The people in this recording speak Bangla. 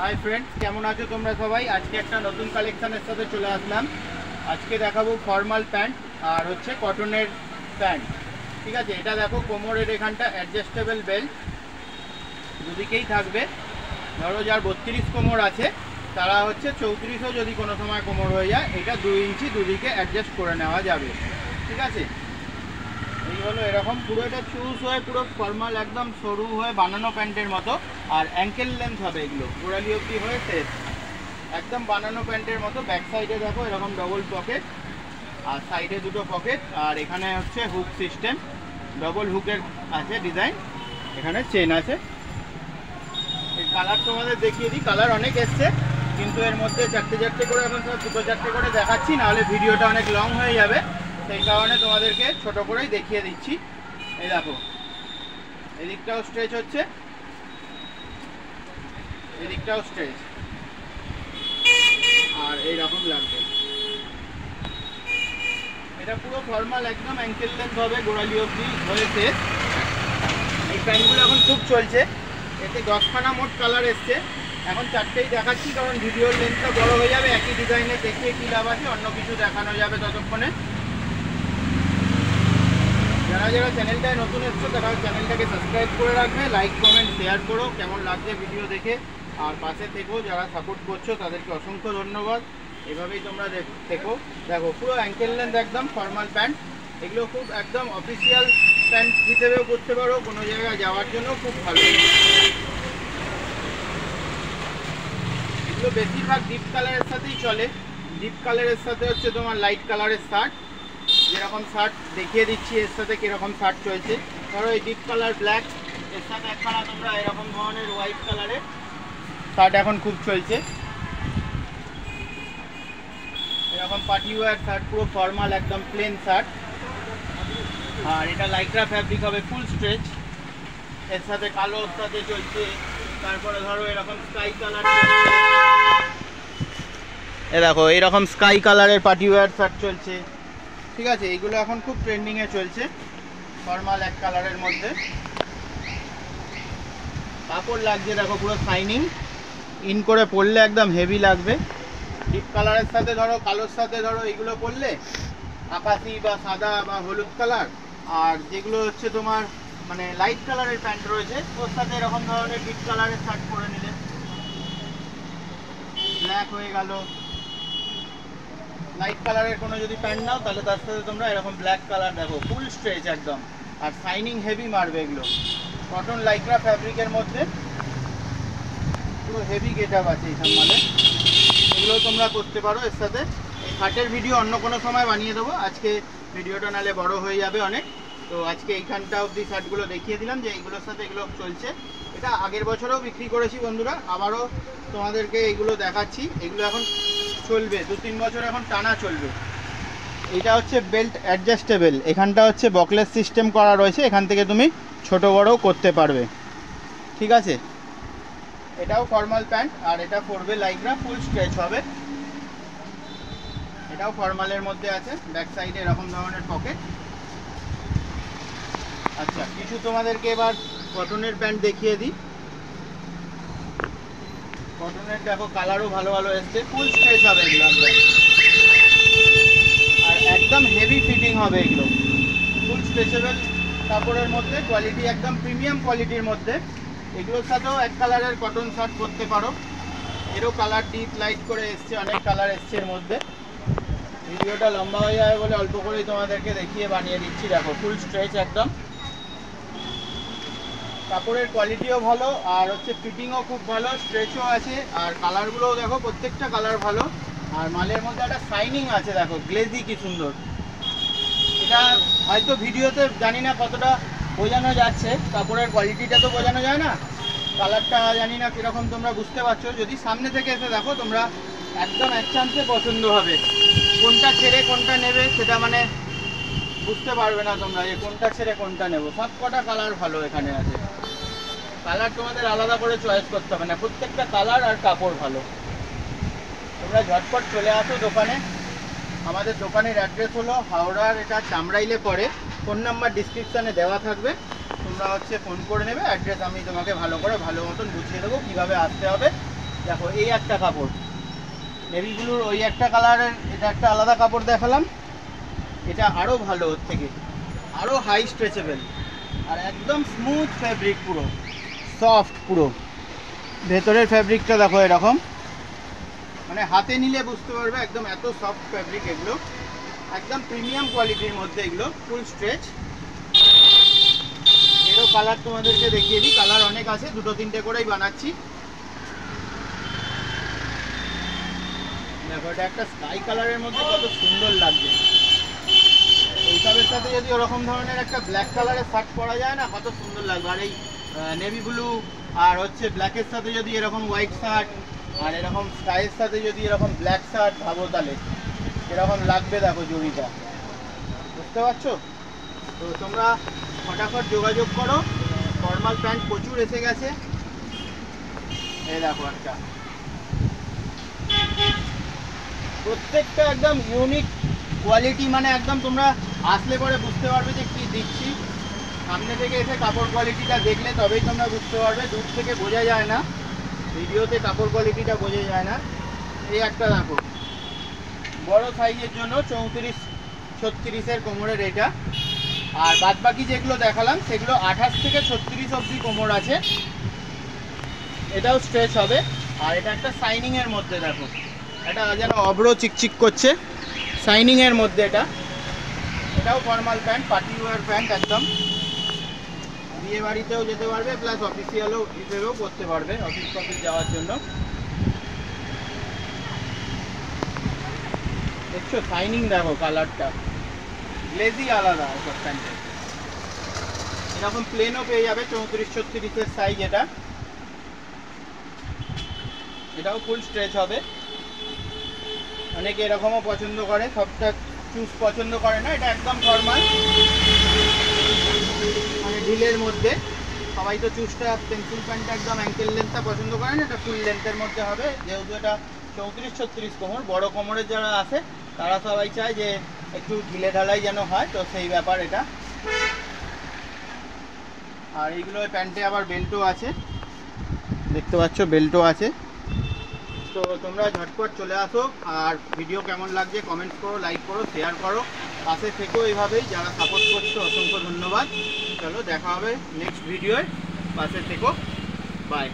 हाई फ्रेंड्स केमन आछो तोमरा सबाई। आज के एक नतून कालेक्शनेर साथे चले आसलाम। आज के देखाबो फर्माल पैंट और होच्छे कटनेर पैंट। ठीक है, এটা দেখো কোমরের এখানটা অ্যাডজাস্টেবল বেল্ট দুদিকেই থাকবে। ধরো যার 32 কোমর আছে তারা হচ্ছে 34ও যদি কোনো সময় কোমর হয়ে যায় এটা 2 ইঞ্চি দুদিকে অ্যাডজাস্ট করে নেওয়া যাবে। ঠিক আছে, এই হলো এরকম পুরো এটা চুজ হয়ে পুরো ফর্মাল একদম সরু হয়ে বানানো প্যান্টের মতো। আর অ্যাঙ্কেল লেন্থ হবে এগুলো, গোড়ালি অবধি হয়ে শেষ একদম বানানো প্যান্টের মতো। ব্যাক সাইডে দেখো এরকম ডবল পকেট আর সাইডে দুটো পকেট আর এখানে হচ্ছে হুক সিস্টেম, ডবল হুকের আছে ডিজাইন, এখানে চেন আছে। এই কালার তোমাদের দেখিয়ে দিই, কালার অনেক এসছে কিন্তু এর মধ্যে চারটে চারটে করে এখন সব দুটো চারটে করে দেখাচ্ছি, নাহলে ভিডিওটা অনেক লং হয়ে যাবে। সেই কারণে তোমাদেরকে ছোট করেই দেখিয়ে দিচ্ছি। এই দেখো এদিকটাও স্ট্রেচ হচ্ছে, এদিকটাও স্ট্রেচ আর এইরকম লাগবে। এটা পুরো ফর্মাল একদম অ্যাঙ্কেল লেন্থ হবে, গোড়ালি অবধি হয়েছে। এই প্যান্টগুলো এখন খুব চলছে, এতে 10খানা মোট কালার এসছে। এখন চারটেই দেখাচ্ছি কারণ ভিডিওর লেন্থটা বড় হয়ে যাবে। একই ডিজাইনে দেখিয়ে কী লাভ আছে, অন্য কিছু দেখানো যাবে ততক্ষণে। যারা যারা চ্যানেলটায় নতুন এসছো তারা চ্যানেলটাকে সাবস্ক্রাইব করে রাখবে, লাইক কমেন্ট শেয়ার করো কেমন লাগছে ভিডিও দেখে, আর পাশে থেকো যারা সাপোর্ট করছো তাদেরকে অসংখ্য ধন্যবাদ। এভাবেই তোমরা দেখো। দেখো পুরো অ্যাঙ্কেল লেন্থ একদম ফর্মাল প্যান্ট, এগুলো খুব একদম অফিসিয়াল প্যান্ট হিসেবেও করতে পারো, কোনো জায়গায় যাওয়ার জন্য খুব ভালো। এগুলো বেশিরভাগ ডিপ কালারের সাথেই চলে। ডিপ কালারের সাথে হচ্ছে তোমার লাইট কালারের শার্ট, যেরকম শার্ট দেখিয়ে দিচ্ছি এর সাথে কীরকম শার্ট চলছে। ধরো এই ডিপ কালার ব্ল্যাক, এর সাথে একখানা তোমরা এরকম ধরনের হোয়াইট কালারের শার্ট এখন খুব চলছে। এরকম পার্টি ওয়্যার শার্ট পুরো ফর্মাল একদম প্লেন শার্ট, আর এটা লাইক্রা ফ্যাব্রিক হবে ফুল স্ট্রেচ। এর সাথে কালোর সাথে চলছে। তারপরে ধরো এরকম স্কাই কালার, এ দেখো এইরকম স্কাই কালারের পার্টি ওয়্যার শার্ট চলছে। ঠিক আছে, এইগুলো এখন খুব ট্রেন্ডিংয়ে চলছে ফর্মাল এক কালারের মধ্যে। কাপড় লাগছে দেখো পুরো শাইনিং, ইন করে পরলে একদম হেভি লাগবে। ডিপ কালারের সাথে ধরো কালোর সাথে ধরো এইগুলো পরলে আকাশি বা সাদা বা হলুদ কালার, আর যেগুলো হচ্ছে তোমার মানে লাইট কালারের প্যান্ট রয়েছে ওর সাথে এরকম ধরনের ডিপ কালারের শার্ট পরে নিলে ব্ল্যাক হয়ে গেল। লাইট কালারের কোনো যদি প্যান্ট নাও তাহলে তার সাথে তোমরা এরকম ব্ল্যাক কালার দেখো ফুল স্ট্রেচ একদম, আর শাইনিং হেভি মারবে। এগুলো কটন লাইক্রা ফ্যাব্রিকের মধ্যে পুরো হেভি গেট আপ আছে এইসব মালে, এগুলো তোমরা করতে পারো। এর সাথে এই শার্টের ভিডিও অন্য কোনো সময় বানিয়ে দেবো, আজকে ভিডিওটা নালে বড় হয়ে যাবে অনেক। তো আজকে এইখানটা অবধি শার্টগুলো দেখিয়ে দিলাম যে এইগুলোর সাথে এগুলো চলছে। এটা আগের বছরেও বিক্রি করেছি বন্ধুরা, আবারও তোমাদেরকে এইগুলো দেখাচ্ছি। এগুলো এখন চলবে 2-3 বছর এখন টানা চলবে। এটা হচ্ছে বেল্ট অ্যাডজাস্টেবল, এখানটা হচ্ছে বকলেস সিস্টেম করা রয়েছে, এখান থেকে তুমি ছোট বড়ও করতে পারবে। ঠিক আছে, এটাও ফর্মাল প্যান্ট আর এটা পরবে লাইক্রা ফুল স্ট্রেচ হবে। এটাও ফর্মালের মধ্যে আছে, ব্যাক সাইডে এরকম ধরনের পকেট। আচ্ছা, কিছু তোমাদেরকে এবার কটনের প্যান্ট দেখিয়ে দিই। কটনের দেখো কালারও ভালো ভালো এসছে, ফুল স্ট্রেচ হবে এগুলো একদম, আর একদম হেভি ফিটিং হবে এগুলো। ফুল স্ট্রেচেবল কাপড়ের মধ্যে, কোয়ালিটি একদম প্রিমিয়াম কোয়ালিটির মধ্যে। এগুলোর সাথেও এক কালারের কটন শার্ট করতে পারো। এরও কালার ডিপ লাইট করে এসছে, অনেক কালার এসছে এর মধ্যে। ভিডিওটা লম্বা হয়ে যাবে বলে অল্প করেই তোমাদেরকে দেখিয়ে বানিয়ে দিচ্ছি। দেখো ফুল স্ট্রেচ একদম, কাপড়ের কোয়ালিটিও ভালো আর হচ্ছে ফিটিংও খুব ভালো, স্ট্রেচও আছে। আর কালারগুলোও দেখো প্রত্যেকটা কালার ভালো, আর মালের মধ্যে একটা শাইনিং আছে দেখো, গ্লেজি কি সুন্দর। এটা হয়তো ভিডিওতে জানি না কতটা বোঝানো যাচ্ছে, কাপড়ের কোয়ালিটিটা তো বোঝানো যায় না, কালারটা জানি না কীরকম তোমরা বুঝতে পারছো। যদি সামনে থেকে এসে দেখো তোমরা একদম এক চান্সে পছন্দ হবে। কোনটা ছেড়ে কোনটা নেবে সেটা মানে বুঝতে পারবে না তোমরা যে কোনটা ছেড়ে কোনটা নেবো। সব কটা কালার ভালো এখানে আছে, কালার তোমাদের আলাদা করে চয়েস করতে হবে না, প্রত্যেকটা কালার আর কাপড় ভালো। তোমরা ঝটপট চলে আসো দোকানে। আমাদের দোকানের অ্যাড্রেস হলো হাওড়ার এটা চামড়াইলে পরে, ফোন নাম্বার ডিসক্রিপশানে দেওয়া থাকবে, তোমরা হচ্ছে ফোন করে নেবে। অ্যাড্রেস আমি তোমাকে ভালো করে ভালো মতন বুঝিয়ে দেবো কীভাবে আসতে হবে। দেখো এই একটা কাপড়, নেভি ব্লুর ওই একটা কালারের, এটা একটা আলাদা কাপড় দেখালাম, এটা আরও ভালো ওর থেকে, আরও হাই স্ট্রেচেবল আর একদম স্মুথ ফ্যাব্রিক, পুরো সফট, পুরো ভেতরের ফ্যাব্রিকটা দেখো এরকম, মানে হাতে নিলে বুঝতে পারবে একদম এত সফট ফ্যাব্রিক এগুলো, একদম প্রিমিয়াম কোয়ালিটির মধ্যে এগুলো, ফুল স্ট্রেচ। এরও কালার তোমাদেরকে দেখিয়ে দিই, কালার অনেক আছে, দুটো তিনটে করেই বানাচ্ছি। দেখো এটা একটা স্কাই কালারের মধ্যে কত সুন্দর লাগছে, এইসবের সাথে যদি ওরকম ধরনের একটা ব্ল্যাক কালারের শার্ট পরা যায় না, কত সুন্দর লাগবে। আর এই নেভি ব্লু আর হচ্ছে ব্ল্যাকের সাথে যদি এরকম হোয়াইট শার্ট, আর এরকম স্কাইয়ের সাথে যদি এরকম ব্ল্যাক শার্ট, ভাবো তাহলে এরকম লাগবে। দেখো জড়িটা, বুঝতে পারছো? তো তোমরা ফটাফট যোগাযোগ করো, ফর্মাল প্যান্ট প্রচুর এসে গেছে। এই দেখো একটা, প্রত্যেকটা একদম ইউনিক কোয়ালিটি, মানে একদম তোমরা আসলে পরে বুঝতে পারবে যে কি দিচ্ছি। সামনে থেকে এসে কাপড় কোয়ালিটিটা দেখলে তবেই তোমরা বুঝতে পারবে, দূর থেকে বোঝা যায় না, ভিডিওতে কাপড় কোয়ালিটিটা বোঝা যায় না। এই একটা দেখো, বড় সাইজের জন্য 34-36-এর কোমরের এটা, আর বাদ বাকি যেগুলো দেখালাম সেগুলো 28 থেকে 36 অবধি কোমর আছে, এটাও স্ট্রেচ হবে। আর এটা একটা শাইনিংয়ের মধ্যে, দেখো এটা যেন অব্র চিকচিক করছে, শাইনিংয়ের মধ্যে এটা, এটাও formal pant, party wear pant, একদম বিয়ে বাড়িতেও যেতে পারবে, প্লাস অফিসিয়ালও হিসেবেও করতে পারবে, অফিস টফিস যাওয়ার জন্য। দেখছো শাইনিং, দেখো কালারটা গ্লেজি আলাদা সব প্যান্টের। এরকম প্লেনও পেয়ে যাবে 34-36-এর সাইজ এটা, এটাও ফুল স্ট্রেচ হবে। অনেকে এরকমও পছন্দ করে, সবটা চুজ পছন্দ করে না, এটা একদম ফর্মাল, মানে ঢিলের মধ্যে। সবাই তো চুজটা পেন্সিল প্যান্টটা একদম অ্যাঙ্কেল লেন্থটা পছন্দ করে না, এটা ফুল লেন্থের মধ্যে হবে। যেহেতু এটা 34-36 কোমর, বড় কোমরের যারা আছে তারা সবাই চায় যে একটু ঢিলে ঢালাই যেন হয়, তো সেই ব্যাপার এটা। আর এইগুলো প্যান্টে আবার বেল্টও আছে, দেখতে পাচ্ছ বেল্টও আছে। তো তোমরা ঝটপট চলে আসো, আর ভিডিও কেমন লাগছে কমেন্ট করো, লাইক করো, শেয়ার করো, পাশে থেকো এইভাবেই, যারা সাপোর্ট করছো অসংখ্য ধন্যবাদ। চলো দেখা হবে নেক্সট ভিডিওয়, পাশে থেকো, বাই।